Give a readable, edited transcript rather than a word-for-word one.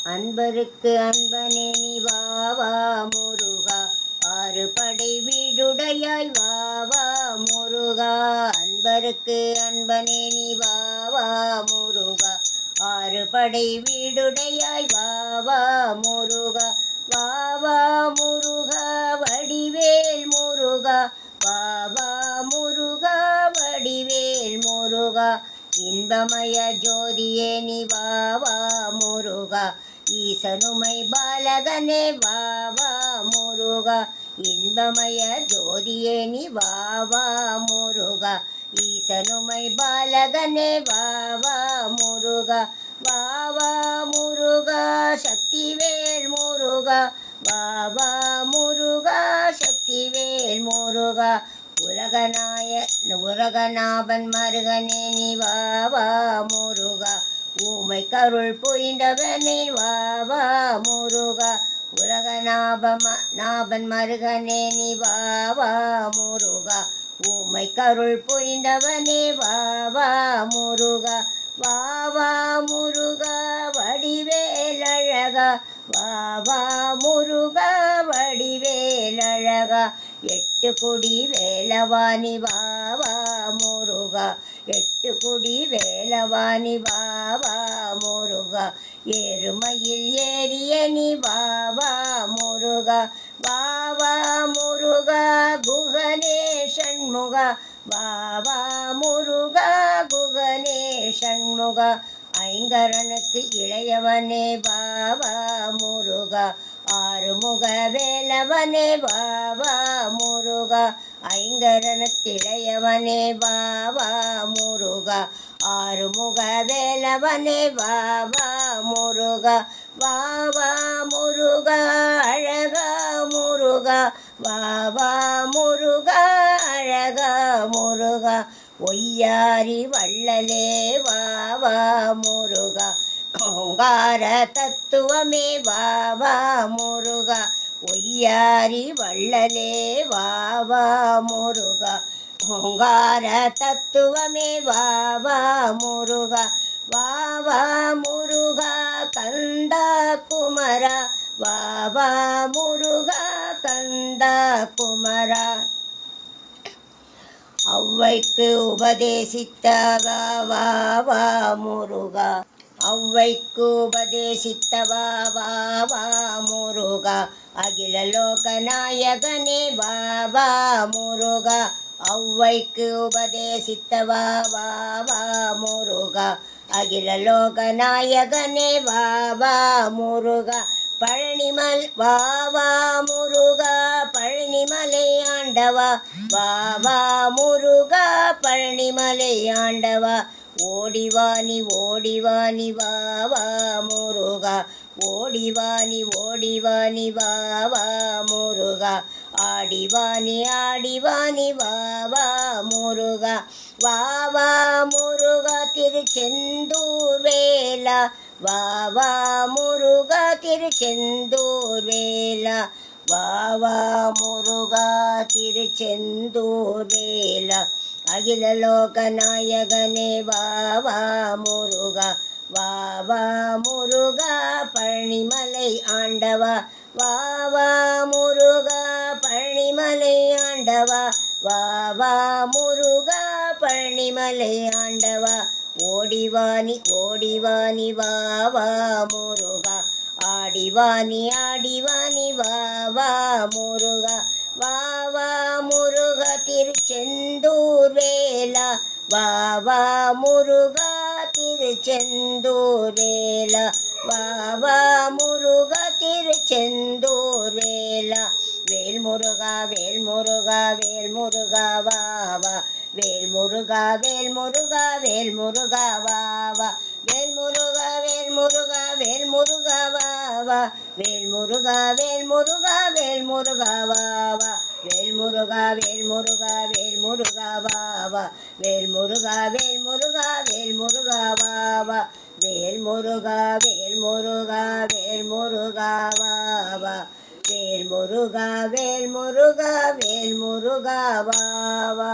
அன்பருக்கு அன்பனே நீ வா வா முருகா, ஆறு படை வீடுடையாய் வா வா முருகா. அன்பருக்கு அன்பனே நீ வா வா முருகா, ஆறு படை வீடுடையாய் வா வா முருகா. வா வா முருகா வடிவேல் முருகா, வா வா முருகா வடிவேல் முருகா. இன்பமய ஜோதியே நீ வா வா முருகா, ஈசனுமை பாலகனே வா வா முருகா. இன்பமய ஜோதியே நீ வா வா முருகா, ஈசனுமை பாலகனே வா வா முருகா. வா வா முருகா சக்திவேல் முருகா, வா வா முருகா சக்திவேல் முருகா. உலகநாபன் மருகனே நீ வா வா முருகா, ஊமை கருள் புரிந்தவனே வா வா முருகா. உலகநாபன் மருகனே நீ வா வா முருகா, ஊமை கருள் புரிந்தவனே வா வா முருகா. வா வா முருகா வடிவேல் அழகா, வா வா முருகா வடிவேல் அழகா. எட்டு குடி வேலவாணி வா வா முருகா, எட்டு குடி வேலவாணி வா வா முருகா. ஏறுமையில் ஏறிய நீ வா வா முருகா, வா வா முருகா குகனே சண்முகா, வா வா முருகா குகனே சண்முகா. ஐங்கரனுக்கு இளையவனே வா வா முருகா, ஆறுமுக வேலவனே வா வா முருகா. ஐங்கரனுக்கு இளையவனே வா வா முருகா, ஆறுமுக வேலவனே வா வா முருகா. வா வா முருகா அழகா முருகா, வா வா முருகா அழகா முருகா. ஒய்யாரி வள்ளலே வா வா முருகா, ஓங்கார தத்துவமே வா வா முருகா. ஒய்யாரி வள்ளலே வா வா முருகா, ஓங்கார தத்துவமே வா வா முருகா. வா வா முருகா கந்தா குமரா, வா வா முருகா கந்தா குமரா. ஔவைக்கு உபதேசித்த வா வா வா முருகா, ஔவைக்கு உபதேசித்த வா வா வா முருகா. அகில லோக நாயகனே வா வா முருகா, ஔவைக்கு உபதேசித்த வா வா வா முருகா. அகில லோக நாயகனே வா வா முருகா. பழனிமல் வா வா முருகா, பழனிமலை ஆண்டவா வா வா முருகா, பழனிமலை ஆண்டவா. ஓடிவாணி ஓடிவாணி வா வா முருகா, ஓடிவாணி ஓடிவாணி வா வா முருகா. ஆடிவாணி ஆடிவாணி வா வா முருகா. வா வா முருகா திருச்செந்தூர் வேலா, வா வா முருகா திருச்செந்தூர் வேலா. வா வா முருகா திருச்செந்தூர் வேலா. அகில லோக நாயகனே வா வா முருகா, வா வா முருகா பழனிமலை ஆண்டவா. வா வா முருகா பழனிமலை ஆண்டவா, வா வா முருகா பழனிமலை ஆண்டவா. ஓடிவாணி ஓடிவாணி வா வா முருகா, ஆடிவாணி ஆடிவாணி வா வா முருகா. வா வா முருகா திருச்செந்தூர் வேலா, வா வா முருகா திருச்செந்தூர் வேலா. வா வா முருகா திருச்செந்தூர் வேலா. வேல் முருகா வேல் முருகா வேல் முருகா வா வா, வேல் முருகா வேல் முருகா வேல் முருகா வா வா. வேல் முருகா வேல் முருகா வேல் முருகா வா வா, வேல் முருகா வேல் முருகா வேல் முருகா வா வா. வேல் முருகா வேல் முருகா வேல் முருகா வா வா, வேல் முருகா வேல் முருகா வேல் முருகா வா வா. வேல் முருகா வேல் முருகா வேல் முருகா வா வா, வேல் முருகா வேல் முருகா வேல் முருகா வா வா.